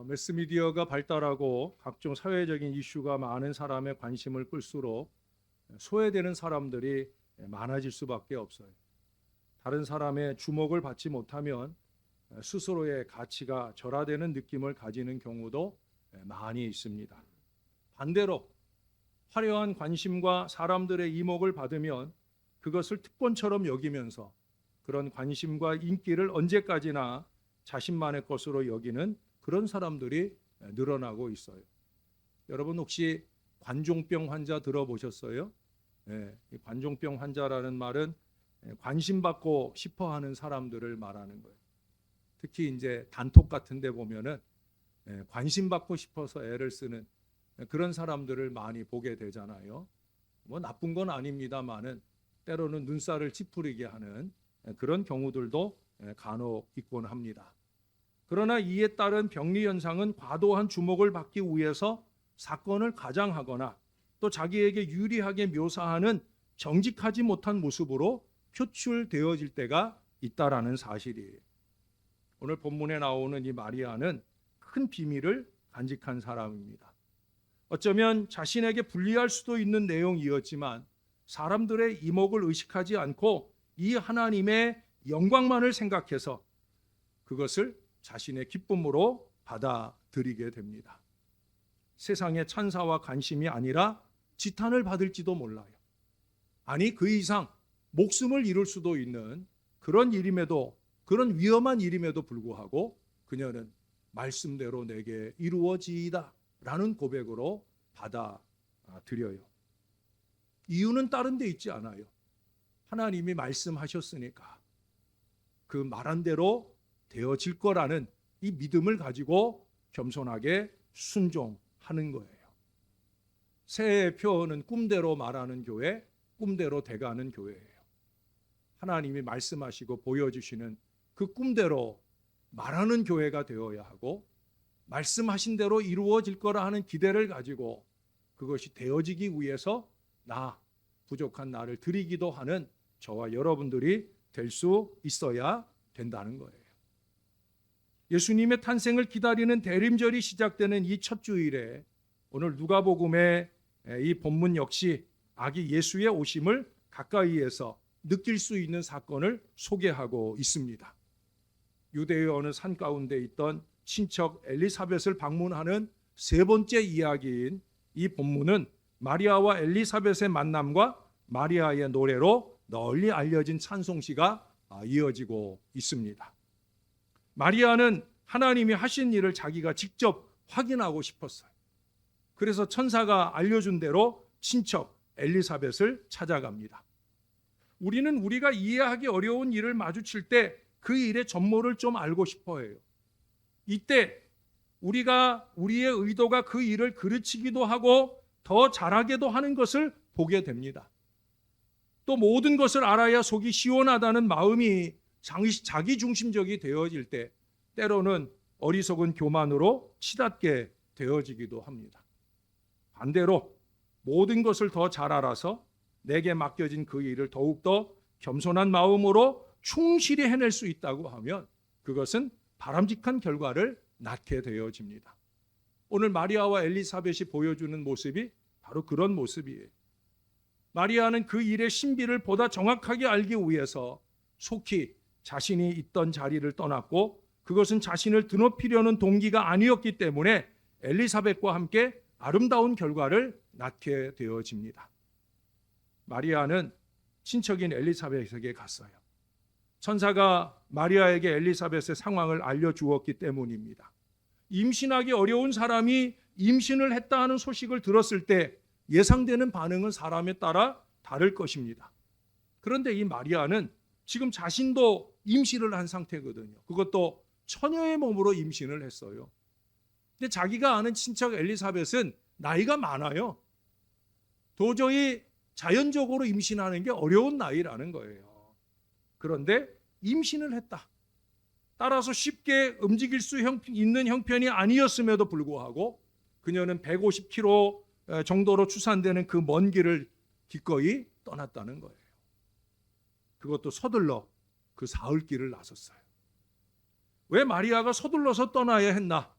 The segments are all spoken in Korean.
매스미디어가 발달하고 각종 사회적인 이슈가 많은 사람의 관심을 끌수록 소외되는 사람들이 많아질 수밖에 없어요. 다른 사람의 주목을 받지 못하면 스스로의 가치가 절하되는 느낌을 가지는 경우도 많이 있습니다. 반대로 화려한 관심과 사람들의 이목을 받으면 그것을 특권처럼 여기면서 그런 관심과 인기를 언제까지나 자신만의 것으로 여기는 그런 사람들이 늘어나고 있어요. 여러분 혹시 관종병 환자 들어보셨어요? 이 관종병 환자라는 말은 관심받고 싶어하는 사람들을 말하는 거예요. 특히 이제 단톡 같은 데 보면은 관심받고 싶어서 애를 쓰는 그런 사람들을 많이 보게 되잖아요. 뭐 나쁜 건 아닙니다만은 때로는 눈살을 찌푸리게 하는 그런 경우들도 간혹 있곤 합니다. 그러나 이에 따른 병리 현상은 과도한 주목을 받기 위해서 사건을 가장하거나 또 자기에게 유리하게 묘사하는 정직하지 못한 모습으로 표출되어질 때가 있다라는 사실이에요. 오늘 본문에 나오는 이 마리아는 큰 비밀을 간직한 사람입니다. 어쩌면 자신에게 불리할 수도 있는 내용이었지만 사람들의 이목을 의식하지 않고 이 하나님의 영광만을 생각해서 그것을 자신의 기쁨으로 받아들이게 됩니다. 세상의 찬사와 관심이 아니라 지탄을 받을지도 몰라요. 아니 그 이상 목숨을 잃을 수도 있는 그런 일임에도, 그런 위험한 일임에도 불구하고 그녀는 말씀대로 내게 이루어지이다 라는 고백으로 받아들여요. 이유는 다른 데 있지 않아요. 하나님이 말씀하셨으니까 그 말한 대로 되어질 거라는 이 믿음을 가지고 겸손하게 순종하는 거예요. 새해의 표어는 꿈대로 말하는 교회, 꿈대로 돼가는 교회예요. 하나님이 말씀하시고 보여주시는 그 꿈대로 말하는 교회가 되어야 하고 말씀하신 대로 이루어질 거라 하는 기대를 가지고 그것이 되어지기 위해서 부족한 나를 드리기도 하는 저와 여러분들이 될 수 있어야 된다는 거예요. 예수님의 탄생을 기다리는 대림절이 시작되는 이 첫 주일에 오늘 누가복음의 이 본문 역시 아기 예수의 오심을 가까이에서 느낄 수 있는 사건을 소개하고 있습니다. 유대의 어느 산 가운데 있던 친척 엘리사벳을 방문하는 세 번째 이야기인 이 본문은 마리아와 엘리사벳의 만남과 마리아의 노래로 널리 알려진 찬송시가 이어지고 있습니다. 마리아는 하나님이 하신 일을 자기가 직접 확인하고 싶었어요. 그래서 천사가 알려준 대로 친척 엘리사벳을 찾아갑니다. 우리는 우리가 이해하기 어려운 일을 마주칠 때 그 일의 전모를 좀 알고 싶어 해요. 이때 우리의 의도가 그 일을 그르치기도 하고 더 잘하게도 하는 것을 보게 됩니다. 또 모든 것을 알아야 속이 시원하다는 마음이 자기 중심적이 되어질 때 때로는 어리석은 교만으로 치닫게 되어지기도 합니다. 반대로 모든 것을 더 잘 알아서 내게 맡겨진 그 일을 더욱더 겸손한 마음으로 충실히 해낼 수 있다고 하면 그것은 바람직한 결과를 낳게 되어집니다. 오늘 마리아와 엘리사벳이 보여주는 모습이 바로 그런 모습이에요. 마리아는 그 일의 신비를 보다 정확하게 알기 위해서 속히 자신이 있던 자리를 떠났고 그것은 자신을 드높이려는 동기가 아니었기 때문에 엘리사벳과 함께 아름다운 결과를 낳게 되어집니다. 마리아는 친척인 엘리사벳에게 갔어요. 천사가 마리아에게 엘리사벳의 상황을 알려주었기 때문입니다. 임신하기 어려운 사람이 임신을 했다 하는 소식을 들었을 때 예상되는 반응은 사람에 따라 다를 것입니다. 그런데 이 마리아는 지금 자신도 임신을 한 상태거든요. 그것도 처녀의 몸으로 임신을 했어요. 근데 자기가 아는 친척 엘리사벳은 나이가 많아요. 도저히 자연적으로 임신하는 게 어려운 나이라는 거예요. 그런데 임신을 했다. 따라서 쉽게 움직일 수 있는 형편이 아니었음에도 불구하고 그녀는 150km 정도로 추산되는 그 먼 길을 기꺼이 떠났다는 거예요. 그것도 서둘러 그 사흘길을 나섰어요. 왜 마리아가 서둘러서 떠나야 했나?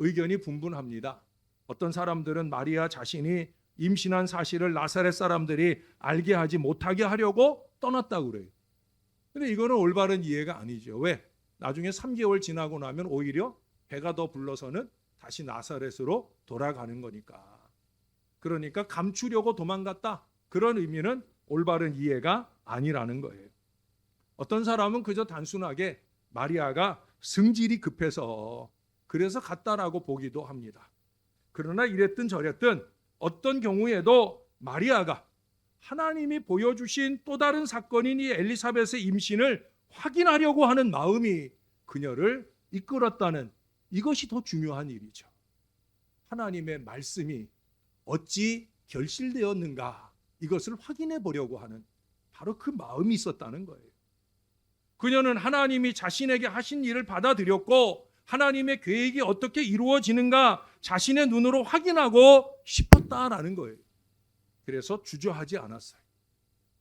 의견이 분분합니다. 어떤 사람들은 마리아 자신이 임신한 사실을 나사렛 사람들이 알게 하지 못하게 하려고 떠났다고 그래요. 근데 이거는 올바른 이해가 아니죠. 왜? 나중에 3개월 지나고 나면 오히려 배가 더 불러서는 다시 나사렛으로 돌아가는 거니까. 그러니까 감추려고 도망갔다. 그런 의미는 올바른 이해가 아니라는 거예요. 어떤 사람은 그저 단순하게 마리아가 성질이 급해서 그래서 갔다라고 보기도 합니다. 그러나 이랬든 저랬든 어떤 경우에도 마리아가 하나님이 보여주신 또 다른 사건인 이 엘리사벳의 임신을 확인하려고 하는 마음이 그녀를 이끌었다는 이것이 더 중요한 일이죠. 하나님의 말씀이 어찌 결실되었는가 이것을 확인해 보려고 하는 바로 그 마음이 있었다는 거예요. 그녀는 하나님이 자신에게 하신 일을 받아들였고 하나님의 계획이 어떻게 이루어지는가 자신의 눈으로 확인하고 싶었다라는 거예요. 그래서 주저하지 않았어요.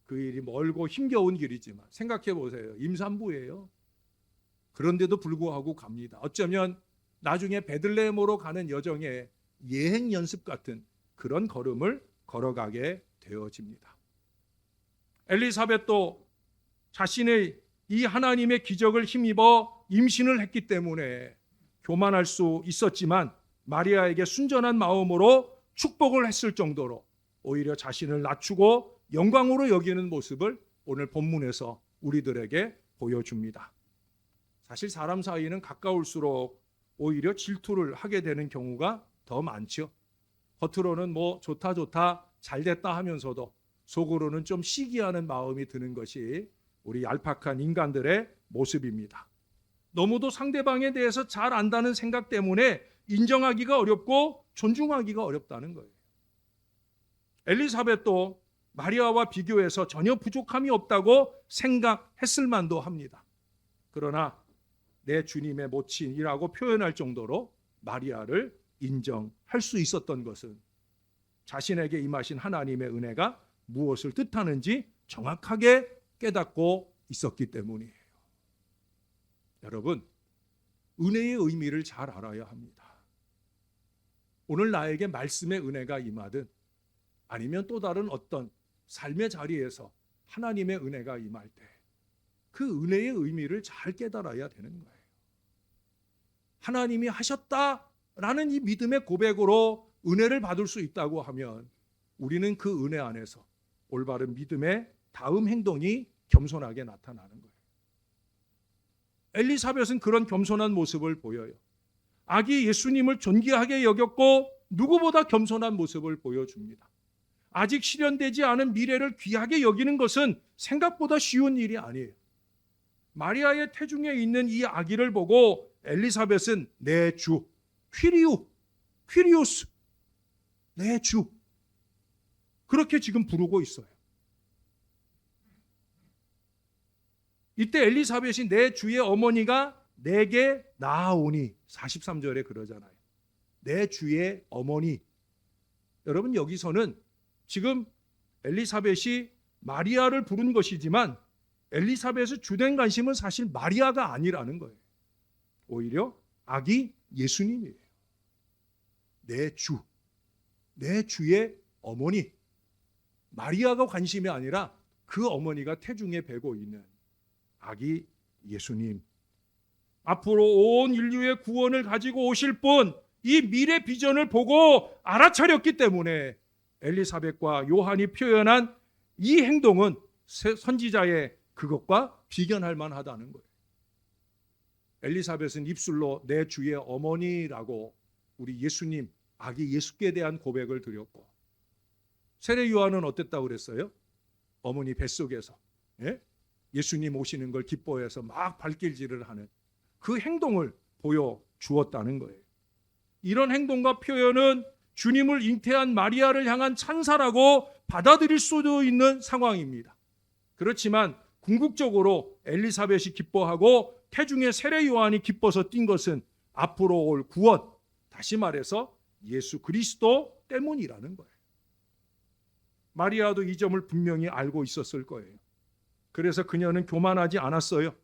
그 일이 멀고 힘겨운 길이지만 생각해 보세요. 임산부예요. 그런데도 불구하고 갑니다. 어쩌면 나중에 베들레헴으로 가는 여정에 예행 연습 같은 그런 걸음을 걸어가게 되어집니다. 엘리사벳도 자신의 이 하나님의 기적을 힘입어 임신을 했기 때문에 교만할 수 있었지만 마리아에게 순전한 마음으로 축복을 했을 정도로 오히려 자신을 낮추고 영광으로 여기는 모습을 오늘 본문에서 우리들에게 보여줍니다. 사실 사람 사이는 가까울수록 오히려 질투를 하게 되는 경우가 더 많죠. 겉으로는 뭐 좋다 잘됐다 하면서도 속으로는 좀 시기하는 마음이 드는 것이 우리 얄팍한 인간들의 모습입니다. 너무도 상대방에 대해서 잘 안다는 생각 때문에 인정하기가 어렵고 존중하기가 어렵다는 거예요. 엘리사벳도 마리아와 비교해서 전혀 부족함이 없다고 생각했을 만도 합니다. 그러나 내 주님의 모친이라고 표현할 정도로 마리아를 인정할 수 있었던 것은 자신에게 임하신 하나님의 은혜가 무엇을 뜻하는지 정확하게 깨닫고 있었기 때문이에요. 여러분, 은혜의 의미를 잘 알아야 합니다. 오늘 나에게 말씀의 은혜가 임하든 아니면 또 다른 어떤 삶의 자리에서 하나님의 은혜가 임할 때 그 은혜의 의미를 잘 깨달아야 되는 거예요. 하나님이 하셨다라는 이 믿음의 고백으로 은혜를 받을 수 있다고 하면 우리는 그 은혜 안에서 올바른 믿음의 다음 행동이 겸손하게 나타나는 거예요. 엘리사벳은 그런 겸손한 모습을 보여요. 아기 예수님을 존귀하게 여겼고 누구보다 겸손한 모습을 보여줍니다. 아직 실현되지 않은 미래를 귀하게 여기는 것은 생각보다 쉬운 일이 아니에요. 마리아의 태중에 있는 이 아기를 보고 엘리사벳은 내 주, 퀴리우스, 내 주, 그렇게 지금 부르고 있어요. 이때 엘리사벳이 내 주의 어머니가 내게 나아오니 43절에 그러잖아요. 내 주의 어머니. 여러분, 여기서는 지금 엘리사벳이 마리아를 부른 것이지만 엘리사벳의 주된 관심은 사실 마리아가 아니라는 거예요. 오히려 아기 예수님이에요. 내 주, 내 주의 어머니. 마리아가 관심이 아니라 그 어머니가 태중에 배고 있는 아기 예수님. 앞으로 온 인류의 구원을 가지고 오실 분, 이 미래 비전을 보고 알아차렸기 때문에 엘리사벳과 요한이 표현한 이 행동은 선지자의 그것과 비견할 만하다는 거예요. 엘리사벳은 입술로 내 주의 어머니라고 우리 예수님, 아기 예수께 대한 고백을 드렸고, 세례 요한은 어땠다고 그랬어요? 어머니 뱃속에서 예수님 오시는 걸 기뻐해서 막 발길질을 하는 그 행동을 보여주었다는 거예요. 이런 행동과 표현은 주님을 잉태한 마리아를 향한 찬사라고 받아들일 수도 있는 상황입니다. 그렇지만 궁극적으로 엘리사벳이 기뻐하고 태중에 세례 요한이 기뻐서 뛴 것은 앞으로 올 구원, 다시 말해서 예수 그리스도 때문이라는 거예요. 마리아도 이 점을 분명히 알고 있었을 거예요. 그래서 그녀는 교만하지 않았어요.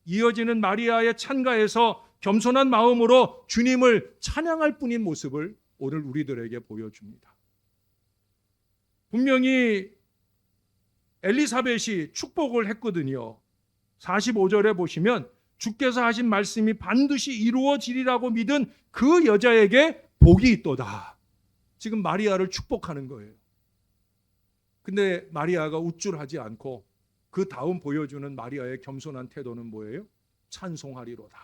이어지는 마리아의 찬가에서 겸손한 마음으로 주님을 찬양할 뿐인 모습을 오늘 우리들에게 보여줍니다. 분명히 엘리사벳이 축복을 했거든요. 45절에 보시면 주께서 하신 말씀이 반드시 이루어지리라고 믿은 그 여자에게 복이 있도다. 지금 마리아를 축복하는 거예요. 근데 마리아가 우쭐하지 않고 그 다음 보여주는 마리아의 겸손한 태도는 뭐예요? 찬송하리로다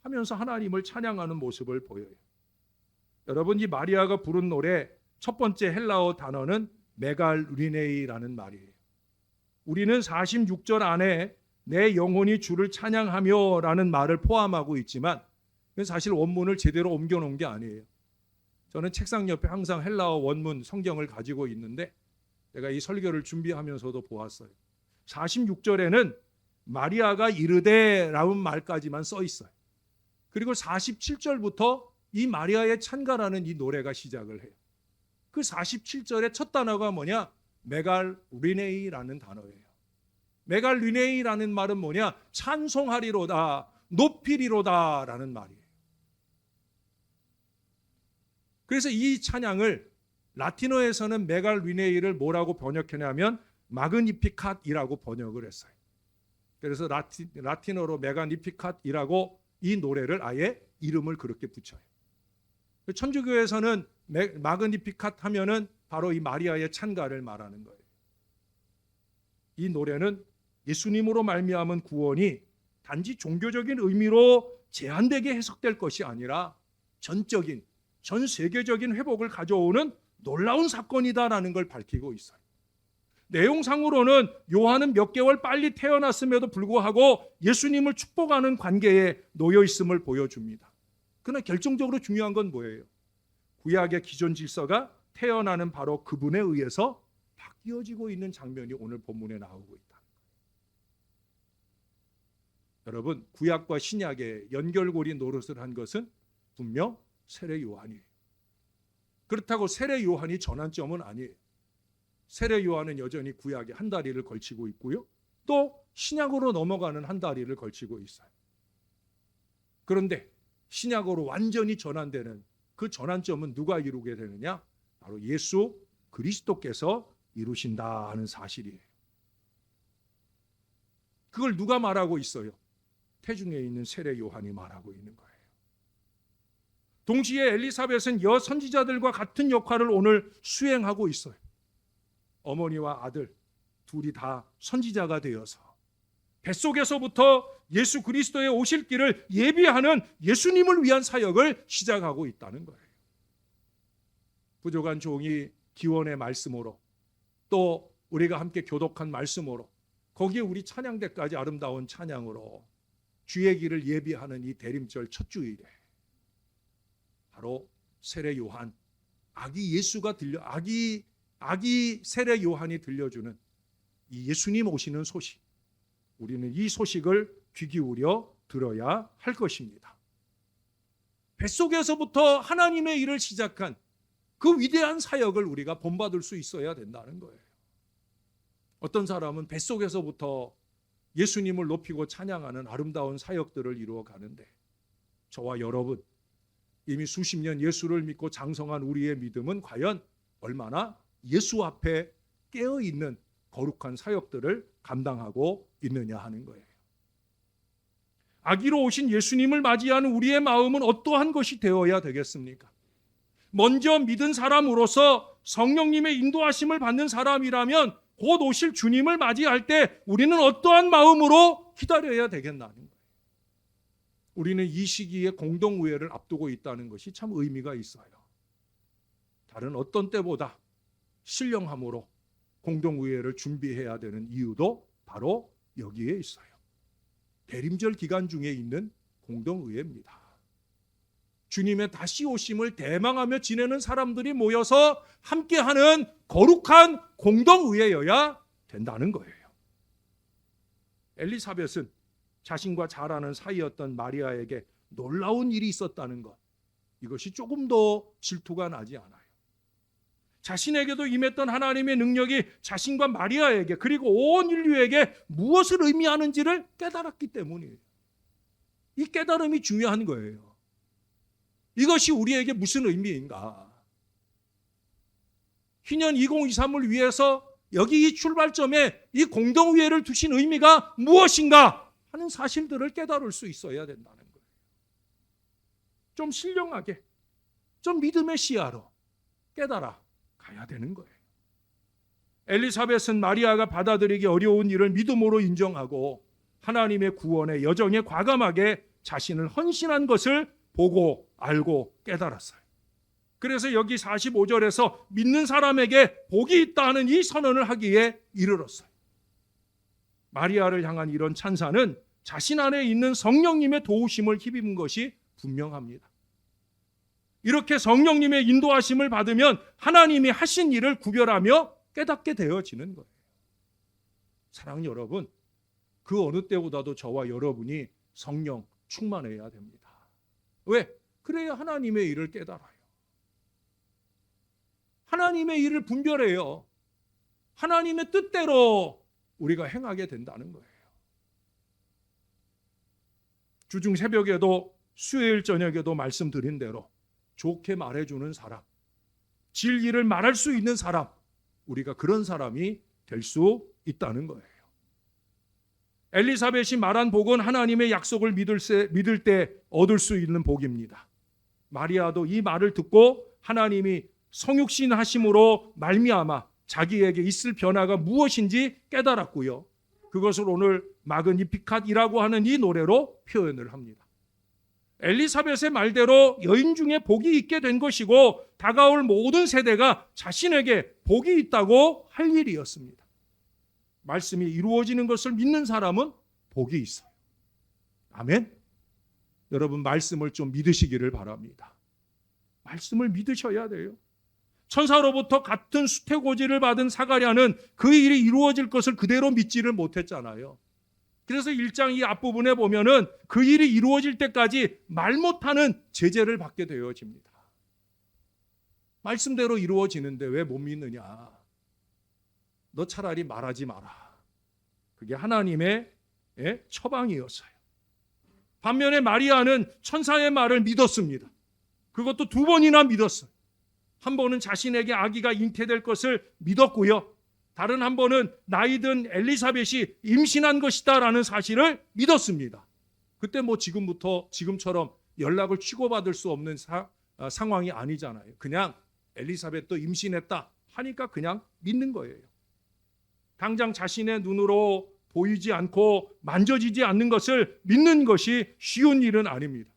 하면서 하나님을 찬양하는 모습을 보여요. 여러분, 이 마리아가 부른 노래 첫 번째 헬라어 단어는 메갈리네이라는 말이에요. 우리는 46절 안에 내 영혼이 주를 찬양하며 라는 말을 포함하고 있지만 사실 원문을 제대로 옮겨놓은 게 아니에요. 저는 책상 옆에 항상 헬라어 원문 성경을 가지고 있는데 제가 이 설교를 준비하면서도 보았어요. 46절에는 마리아가 이르되라는 말까지만 써 있어요. 그리고 47절부터 이 마리아의 찬가라는 이 노래가 시작을 해요. 그 47절의 첫 단어가 뭐냐? 메갈리네이라는 단어예요. 메갈리네이라는 말은 뭐냐? 찬송하리로다, 높이리로다 라는 말이에요. 그래서 이 찬양을 라틴어에서는 메갈리네이를 뭐라고 번역했냐면 마그니피캇이라고 번역을 했어요. 그래서 라틴어로 메가니피캇이라고 이 노래를 아예 이름을 그렇게 붙여요. 천주교에서는 마그니피캇 하면은 바로 이 마리아의 찬가를 말하는 거예요. 이 노래는 예수님으로 말미암은 구원이 단지 종교적인 의미로 제한되게 해석될 것이 아니라 전적인, 전 세계적인 회복을 가져오는 놀라운 사건이다라는 걸 밝히고 있어요. 내용상으로는 요한은 몇 개월 빨리 태어났음에도 불구하고 예수님을 축복하는 관계에 놓여 있음을 보여줍니다. 그러나 결정적으로 중요한 건 뭐예요? 구약의 기존 질서가 태어나는 바로 그분에 의해서 바뀌어지고 있는 장면이 오늘 본문에 나오고 있다. 여러분, 구약과 신약의 연결고리 노릇을 한 것은 분명 세례 요한이에요. 그렇다고 세례 요한이 전환점은 아니에요. 세례 요한은 여전히 구약에 한 다리를 걸치고 있고요. 또 신약으로 넘어가는 한 다리를 걸치고 있어요. 그런데 신약으로 완전히 전환되는 그 전환점은 누가 이루게 되느냐? 바로 예수 그리스도께서 이루신다 하는 사실이에요. 그걸 누가 말하고 있어요? 태중에 있는 세례 요한이 말하고 있는 거예요. 동시에 엘리사벳은 여선지자들과 같은 역할을 오늘 수행하고 있어요. 어머니와 아들 둘이 다 선지자가 되어서 뱃속에서부터 예수 그리스도의 오실 길을 예비하는 예수님을 위한 사역을 시작하고 있다는 거예요. 부족한 종이 기원의 말씀으로 또 우리가 함께 교독한 말씀으로 거기에 우리 찬양대까지 아름다운 찬양으로 주의 길을 예비하는 이 대림절 첫 주일에 바로 세례 요한, 아기 예수가 아기 세례 요한이 들려주는 이 예수님 오시는 소식, 우리는 이 소식을 귀 기울여 들어야 할 것입니다. 뱃속에서부터 하나님의 일을 시작한 그 위대한 사역을 우리가 본받을 수 있어야 된다는 거예요. 어떤 사람은 뱃속에서부터 예수님을 높이고 찬양하는 아름다운 사역들을 이루어 가는데 저와 여러분 이미 수십 년 예수를 믿고 장성한 우리의 믿음은 과연 얼마나 예수 앞에 깨어있는 거룩한 사역들을 감당하고 있느냐 하는 거예요. 아기로 오신 예수님을 맞이하는 우리의 마음은 어떠한 것이 되어야 되겠습니까? 먼저 믿은 사람으로서 성령님의 인도하심을 받는 사람이라면 곧 오실 주님을 맞이할 때 우리는 어떠한 마음으로 기다려야 되겠나는 거예요. 우리는 이 시기에 공동의회를 앞두고 있다는 것이 참 의미가 있어요. 다른 어떤 때보다 신령함으로 공동의회를 준비해야 되는 이유도 바로 여기에 있어요. 대림절 기간 중에 있는 공동의회입니다. 주님의 다시 오심을 대망하며 지내는 사람들이 모여서 함께하는 거룩한 공동의회여야 된다는 거예요. 엘리사벳은 자신과 잘 아는 사이였던 마리아에게 놀라운 일이 있었다는 것, 이것이 조금도 질투가 나지 않아요. 자신에게도 임했던 하나님의 능력이 자신과 마리아에게, 그리고 온 인류에게 무엇을 의미하는지를 깨달았기 때문이에요. 이 깨달음이 중요한 거예요. 이것이 우리에게 무슨 의미인가? 희년 2023을 위해서 여기 이 출발점에 이 공동회의를 두신 의미가 무엇인가 하는 사실들을 깨달을 수 있어야 된다는 거예요. 좀 신령하게, 좀 믿음의 시야로 깨달아 가야 되는 거예요. 엘리사벳은 마리아가 받아들이기 어려운 일을 믿음으로 인정하고 하나님의 구원의 여정에 과감하게 자신을 헌신한 것을 보고 알고 깨달았어요. 그래서 여기 45절에서 믿는 사람에게 복이 있다는 이 선언을 하기에 이르렀어요. 마리아를 향한 이런 찬사는 자신 안에 있는 성령님의 도우심을 힘입은 것이 분명합니다. 이렇게 성령님의 인도하심을 받으면 하나님이 하신 일을 구별하며 깨닫게 되어지는 거예요. 사랑하는 여러분, 그 어느 때보다도 저와 여러분이 성령 충만해야 됩니다. 왜? 그래야 하나님의 일을 깨달아요. 하나님의 일을 분별해요. 하나님의 뜻대로 우리가 행하게 된다는 거예요. 주중 새벽에도 수요일 저녁에도 말씀드린 대로 좋게 말해주는 사람, 진리를 말할 수 있는 사람, 우리가 그런 사람이 될 수 있다는 거예요. 엘리사벳이 말한 복은 하나님의 약속을 믿을 때 얻을 수 있는 복입니다. 마리아도 이 말을 듣고 하나님이 성육신 하심으로 말미암아 자기에게 있을 변화가 무엇인지 깨달았고요. 그것을 오늘 마그니피캇이라고 하는 이 노래로 표현을 합니다. 엘리사벳의 말대로 여인 중에 복이 있게 된 것이고 다가올 모든 세대가 자신에게 복이 있다고 할 일이었습니다. 말씀이 이루어지는 것을 믿는 사람은 복이 있어요. 아멘. 여러분 말씀을 좀 믿으시기를 바랍니다. 말씀을 믿으셔야 돼요. 천사로부터 같은 수태고지를 받은 사가랴는 그 일이 이루어질 것을 그대로 믿지를 못했잖아요. 그래서 1장 이 앞부분에 보면은 그 일이 이루어질 때까지 말 못하는 제재를 받게 되어집니다. 말씀대로 이루어지는데 왜 못 믿느냐? 너 차라리 말하지 마라. 그게 하나님의 처방이었어요. 반면에 마리아는 천사의 말을 믿었습니다. 그것도 2번이나 믿었어요. 한 번은 자신에게 아기가 잉태될 것을 믿었고요. 다른 한 번은 나이든 엘리사벳이 임신한 것이다라는 사실을 믿었습니다. 그때 뭐 지금처럼 연락을 치고받을 수 없는 상황이 아니잖아요. 그냥 엘리사벳도 임신했다 하니까 그냥 믿는 거예요. 당장 자신의 눈으로 보이지 않고 만져지지 않는 것을 믿는 것이 쉬운 일은 아닙니다.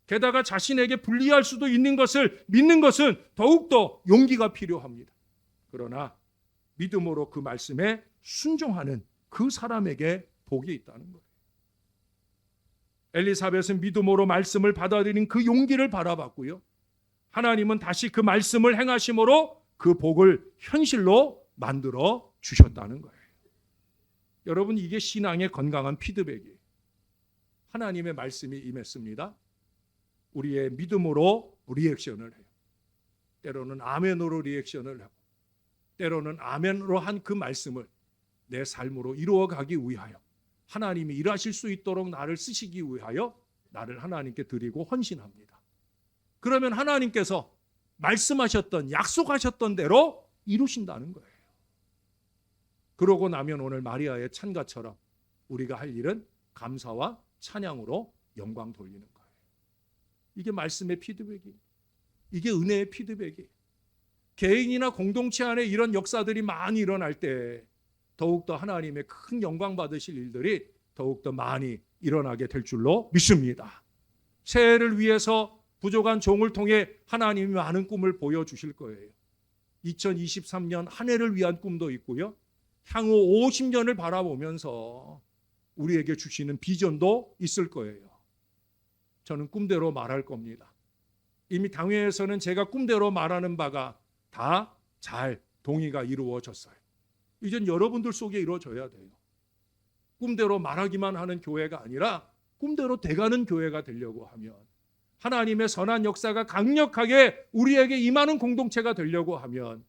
게다가 자신에게 불리할 수도 있는 것을 믿는 것은 더욱더 용기가 필요합니다. 그러나 믿음으로 그 말씀에 순종하는 그 사람에게 복이 있다는 거예요. 엘리사벳은 믿음으로 말씀을 받아들인 그 용기를 바라봤고요. 하나님은 다시 그 말씀을 행하심으로 그 복을 현실로 만들어 주셨다는 거예요. 여러분 이게 신앙의 건강한 피드백이에요. 하나님의 말씀이 임했습니다. 우리의 믿음으로 리액션을 해요. 때로는 아멘으로 리액션을 하고 때로는 아멘으로 한 그 말씀을 내 삶으로 이루어가기 위하여 하나님이 일하실 수 있도록 나를 쓰시기 위하여 나를 하나님께 드리고 헌신합니다. 그러면 하나님께서 말씀하셨던 약속하셨던 대로 이루신다는 거예요. 그러고 나면 오늘 마리아의 찬가처럼 우리가 할 일은 감사와 찬양으로 영광 돌리는 거예요. 이게 말씀의 피드백이에요. 이게 은혜의 피드백이에요. 개인이나 공동체 안에 이런 역사들이 많이 일어날 때 더욱더 하나님의 큰 영광 받으실 일들이 더욱더 많이 일어나게 될 줄로 믿습니다. 새해를 위해서 부족한 종을 통해 하나님이 많은 꿈을 보여주실 거예요. 2023년 한 해를 위한 꿈도 있고요. 향후 50년을 바라보면서 우리에게 주시는 비전도 있을 거예요. 저는 꿈대로 말할 겁니다. 이미 당회에서는 제가 꿈대로 말하는 바가 다 잘 동의가 이루어졌어요. 이젠 여러분들 속에 이루어져야 돼요. 꿈대로 말하기만 하는 교회가 아니라 꿈대로 돼가는 교회가 되려고 하면, 하나님의 선한 역사가 강력하게 우리에게 임하는 공동체가 되려고 하면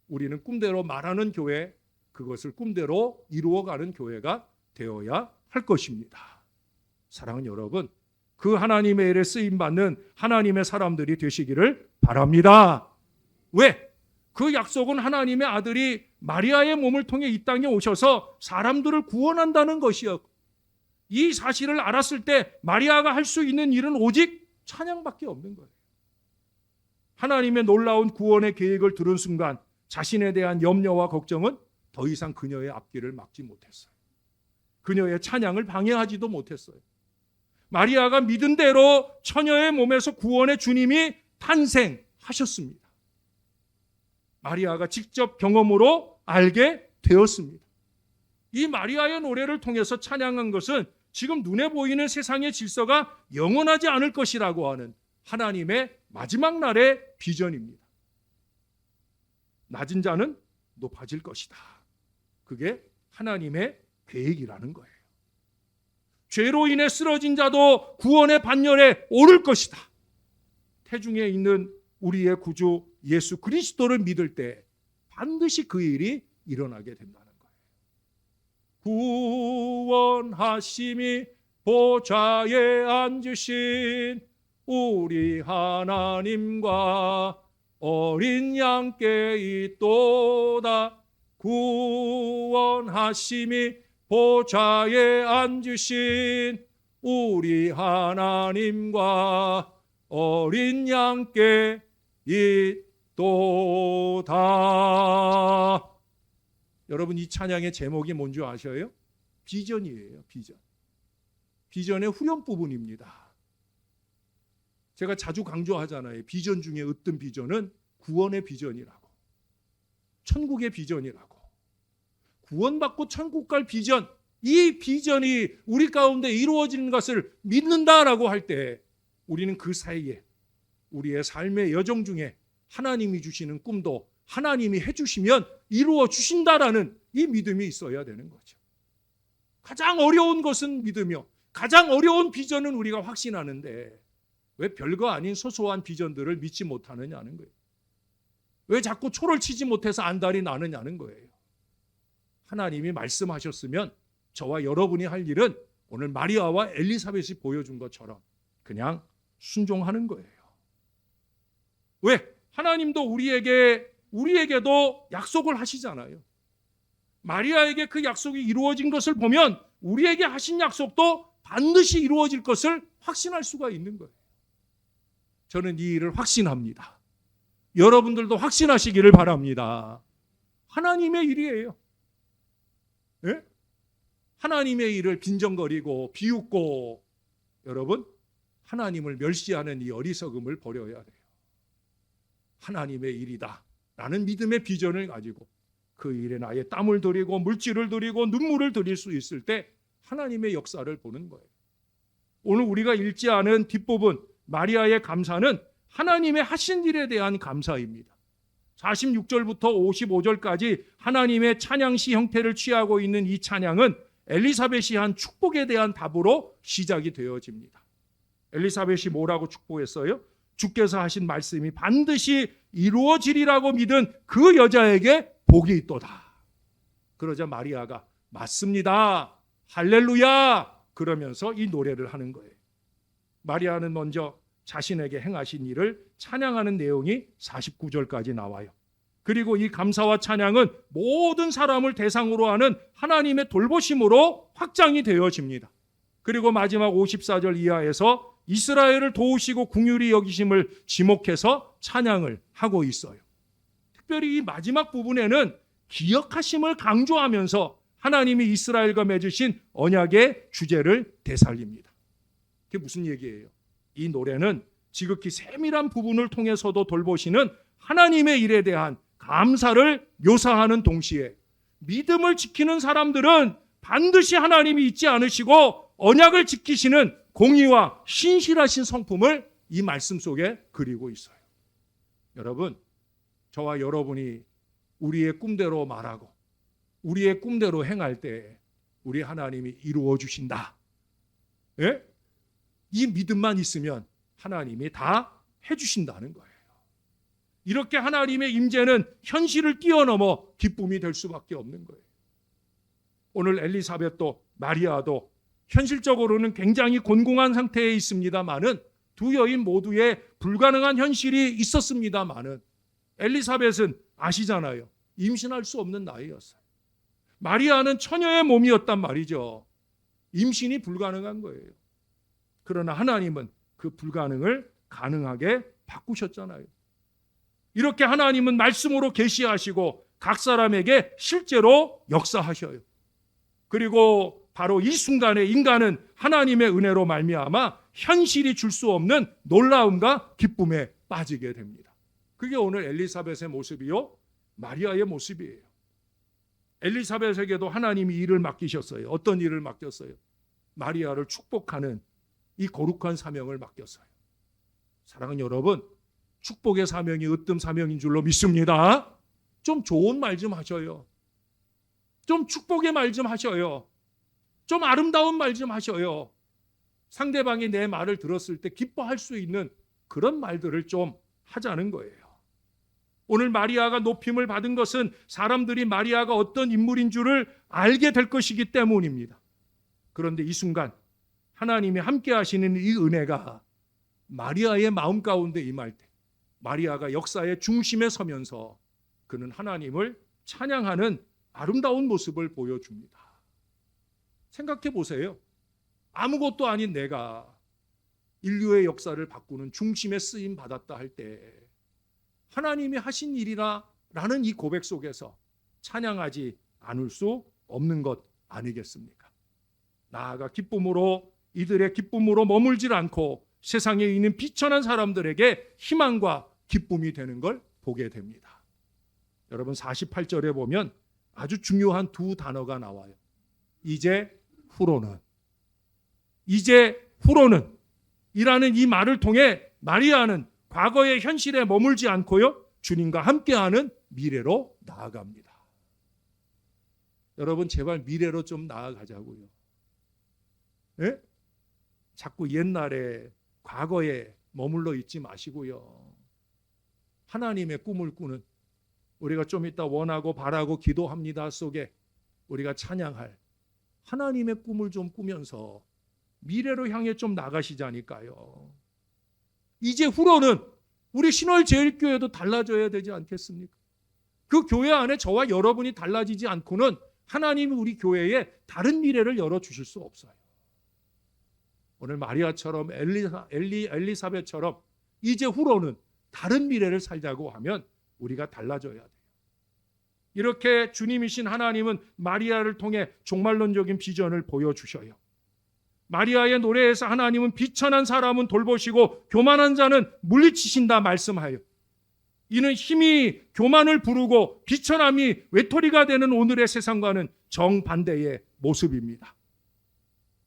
우리는 꿈대로 말하는 교회, 그것을 꿈대로 이루어가는 교회가 되어야 할 것입니다. 사랑하는 여러분, 그 하나님의 일에 쓰임받는 하나님의 사람들이 되시기를 바랍니다. 왜? 그 약속은 하나님의 아들이 마리아의 몸을 통해 이 땅에 오셔서 사람들을 구원한다는 것이었고, 이 사실을 알았을 때 마리아가 할 수 있는 일은 오직 찬양밖에 없는 거예요. 하나님의 놀라운 구원의 계획을 들은 순간 자신에 대한 염려와 걱정은 더 이상 그녀의 앞길을 막지 못했어요. 그녀의 찬양을 방해하지도 못했어요. 마리아가 믿은 대로 처녀의 몸에서 구원의 주님이 탄생하셨습니다. 마리아가 직접 경험으로 알게 되었습니다. 이 마리아의 노래를 통해서 찬양한 것은 지금 눈에 보이는 세상의 질서가 영원하지 않을 것이라고 하는 하나님의 마지막 날의 비전입니다. 낮은 자는 높아질 것이다. 그게 하나님의 계획이라는 거예요. 죄로 인해 쓰러진 자도 구원의 반열에 오를 것이다. 태중에 있는 우리의 구주 예수 그리스도를 믿을 때 반드시 그 일이 일어나게 된다는 거예요. 구원하심이 보좌에 앉으신 우리 하나님과 어린 양께 있도다. 구원하심이 보좌에 앉으신 우리 하나님과 어린 양께 있도다. 여러분, 이 찬양의 제목이 뭔지 아셔요? 비전이에요. 비전. 비전의 후렴 부분입니다. 제가 자주 강조하잖아요. 비전 중에 으뜸 비전은 구원의 비전이라고, 천국의 비전이라고. 구원받고 천국 갈 비전, 이 비전이 우리 가운데 이루어지는 것을 믿는다라고 할 때 우리는 그 사이에 우리의 삶의 여정 중에 하나님이 주시는 꿈도 하나님이 해주시면 이루어 주신다라는 이 믿음이 있어야 되는 거죠. 가장 어려운 것은 믿으며 가장 어려운 비전은 우리가 확신하는데 왜 별거 아닌 소소한 비전들을 믿지 못하느냐는 거예요. 왜 자꾸 초를 치지 못해서 안달이 나느냐는 거예요. 하나님이 말씀하셨으면 저와 여러분이 할 일은 오늘 마리아와 엘리사벳이 보여준 것처럼 그냥 순종하는 거예요. 왜? 하나님도 우리에게도 약속을 하시잖아요. 마리아에게 그 약속이 이루어진 것을 보면 우리에게 하신 약속도 반드시 이루어질 것을 확신할 수가 있는 거예요. 저는 이 일을 확신합니다. 여러분들도 확신하시기를 바랍니다. 하나님의 일이에요. 예? 하나님의 일을 빈정거리고 비웃고 여러분, 하나님을 멸시하는 이 어리석음을 버려야 돼요. 하나님의 일이다 라는 믿음의 비전을 가지고 그 일에 나의 땀을 들이고 물질을 들이고 눈물을 들일 수 있을 때 하나님의 역사를 보는 거예요. 오늘 우리가 읽지 않은 뒷부분 마리아의 감사는 하나님의 하신 일에 대한 감사입니다. 46절부터 55절까지 하나님의 찬양시 형태를 취하고 있는 이 찬양은 엘리사벳이 한 축복에 대한 답으로 시작이 되어집니다. 엘리사벳이 뭐라고 축복했어요? 주께서 하신 말씀이 반드시 이루어지리라고 믿은 그 여자에게 복이 있도다. 그러자 마리아가 맞습니다. 할렐루야. 그러면서 이 노래를 하는 거예요. 마리아는 먼저 자신에게 행하신 일을 찬양하는 내용이 49절까지 나와요. 그리고 이 감사와 찬양은 모든 사람을 대상으로 하는 하나님의 돌보심으로 확장이 되어집니다. 그리고 마지막 54절 이하에서 이스라엘을 도우시고 긍휼히 여기심을 지목해서 찬양을 하고 있어요. 특별히 이 마지막 부분에는 기억하심을 강조하면서 하나님이 이스라엘과 맺으신 언약의 주제를 되살립니다. 그게 무슨 얘기예요? 이 노래는 지극히 세밀한 부분을 통해서도 돌보시는 하나님의 일에 대한 감사를 묘사하는 동시에 믿음을 지키는 사람들은 반드시 하나님이 잊지 않으시고 언약을 지키시는 공의와 신실하신 성품을 이 말씀 속에 그리고 있어요. 여러분, 저와 여러분이 우리의 꿈대로 말하고 우리의 꿈대로 행할 때 우리 하나님이 이루어 주신다. 예? 이 믿음만 있으면 하나님이 다 해주신다는 거예요. 이렇게 하나님의 임재는 현실을 뛰어넘어 기쁨이 될 수밖에 없는 거예요. 오늘 엘리사벳도 마리아도 현실적으로는 굉장히 곤궁한 상태에 있습니다마는 두 여인 모두의 불가능한 현실이 있었습니다마는 엘리사벳은 아시잖아요. 임신할 수 없는 나이였어요. 마리아는 처녀의 몸이었단 말이죠. 임신이 불가능한 거예요. 그러나 하나님은 그 불가능을 가능하게 바꾸셨잖아요. 이렇게 하나님은 말씀으로 계시하시고 각 사람에게 실제로 역사하셔요. 그리고 바로 이 순간에 인간은 하나님의 은혜로 말미암아 현실이 줄 수 없는 놀라움과 기쁨에 빠지게 됩니다. 그게 오늘 엘리사벳의 모습이요, 마리아의 모습이에요. 엘리사벳에게도 하나님이 일을 맡기셨어요. 어떤 일을 맡겼어요? 마리아를 축복하는 이 거룩한 사명을 맡겼어요. 사랑하는 여러분, 축복의 사명이 으뜸 사명인 줄로 믿습니다. 좀 좋은 말 좀 하셔요. 좀 축복의 말 좀 하셔요. 좀 아름다운 말 좀 하셔요. 상대방이 내 말을 들었을 때 기뻐할 수 있는 그런 말들을 좀 하자는 거예요. 오늘 마리아가 높임을 받은 것은 사람들이 마리아가 어떤 인물인 줄을 알게 될 것이기 때문입니다. 그런데 이 순간 하나님이 함께 하시는 이 은혜가 마리아의 마음 가운데 임할 때 마리아가 역사의 중심에 서면서 그는 하나님을 찬양하는 아름다운 모습을 보여줍니다. 생각해 보세요. 아무것도 아닌 내가 인류의 역사를 바꾸는 중심에 쓰임 받았다 할 때 하나님이 하신 일이라는 이 고백 속에서 찬양하지 않을 수 없는 것 아니겠습니까? 나아가 기쁨으로 이들의 기쁨으로 머물질 않고 세상에 있는 비천한 사람들에게 희망과 기쁨이 되는 걸 보게 됩니다. 여러분 48절에 보면 아주 중요한 두 단어가 나와요. 이제 후로는. 이제 후로는 이라는 이 말을 통해 마리아는 과거의 현실에 머물지 않고요, 주님과 함께하는 미래로 나아갑니다. 여러분 제발 미래로 좀 나아가자고요. 예? 자꾸 옛날에 과거에 머물러 있지 마시고요. 하나님의 꿈을 꾸는, 우리가 좀 이따 원하고 바라고 기도합니다 속에 우리가 찬양할 하나님의 꿈을 좀 꾸면서 미래로 향해 좀 나가시자니까요. 이제 후로는 우리 신월제일교회도 달라져야 되지 않겠습니까? 그 교회 안에 저와 여러분이 달라지지 않고는 하나님이 우리 교회에 다른 미래를 열어주실 수 없어요. 오늘 마리아처럼 엘리사벳처럼 이제 후로는 다른 미래를 살자고 하면 우리가 달라져야 돼요. 이렇게 주님이신 하나님은 마리아를 통해 종말론적인 비전을 보여주셔요. 마리아의 노래에서 하나님은 비천한 사람은 돌보시고 교만한 자는 물리치신다 말씀하여, 이는 힘이 교만을 부르고 비천함이 외톨이가 되는 오늘의 세상과는 정반대의 모습입니다.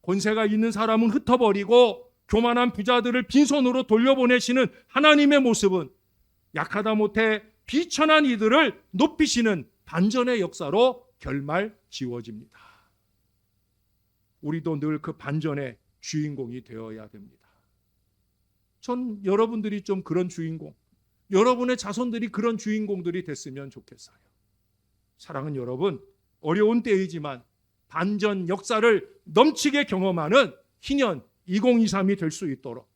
권세가 있는 사람은 흩어버리고 교만한 부자들을 빈손으로 돌려보내시는 하나님의 모습은 약하다 못해 비천한 이들을 높이시는 반전의 역사로 결말지어집니다. 우리도 늘 그 반전의 주인공이 되어야 됩니다. 전 여러분들이 좀 그런 주인공, 여러분의 자손들이 그런 주인공들이 됐으면 좋겠어요. 사랑하는 여러분, 어려운 때이지만 반전 역사를 넘치게 경험하는 희년 2023이 될 수 있도록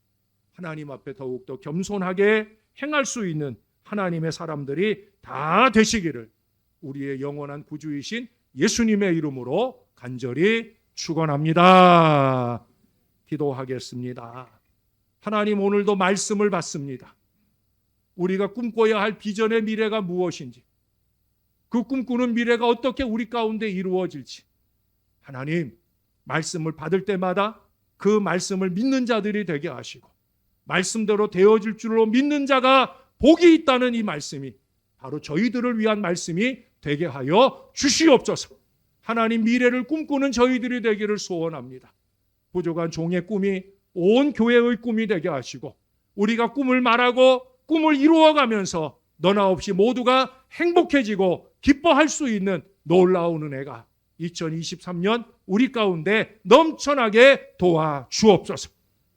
하나님 앞에 더욱더 겸손하게 행할 수 있는 하나님의 사람들이 다 되시기를 우리의 영원한 구주이신 예수님의 이름으로 간절히 축원합니다. 기도하겠습니다. 하나님, 오늘도 말씀을 받습니다. 우리가 꿈꿔야 할 비전의 미래가 무엇인지, 그 꿈꾸는 미래가 어떻게 우리 가운데 이루어질지, 하나님, 말씀을 받을 때마다 그 말씀을 믿는 자들이 되게 하시고 말씀대로 되어질 줄로 믿는 자가 복이 있다는 이 말씀이 바로 저희들을 위한 말씀이 되게 하여 주시옵소서. 하나님, 미래를 꿈꾸는 저희들이 되기를 소원합니다. 부족한 종의 꿈이 온 교회의 꿈이 되게 하시고 우리가 꿈을 말하고 꿈을 이루어가면서 너나 없이 모두가 행복해지고 기뻐할 수 있는 놀라운 은혜가 2023년 우리 가운데 넘쳐나게 도와주옵소서.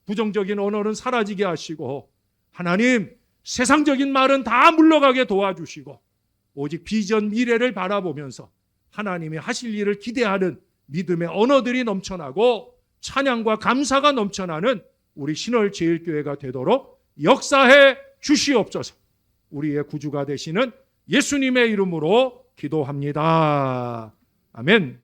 부정적인 언어는 사라지게 하시고 하나님, 세상적인 말은 다 물러가게 도와주시고 오직 비전 미래를 바라보면서 하나님이 하실 일을 기대하는 믿음의 언어들이 넘쳐나고 찬양과 감사가 넘쳐나는 우리 신월제일교회가 되도록 역사해 주시옵소서. 우리의 구주가 되시는 예수님의 이름으로 기도합니다. 아멘.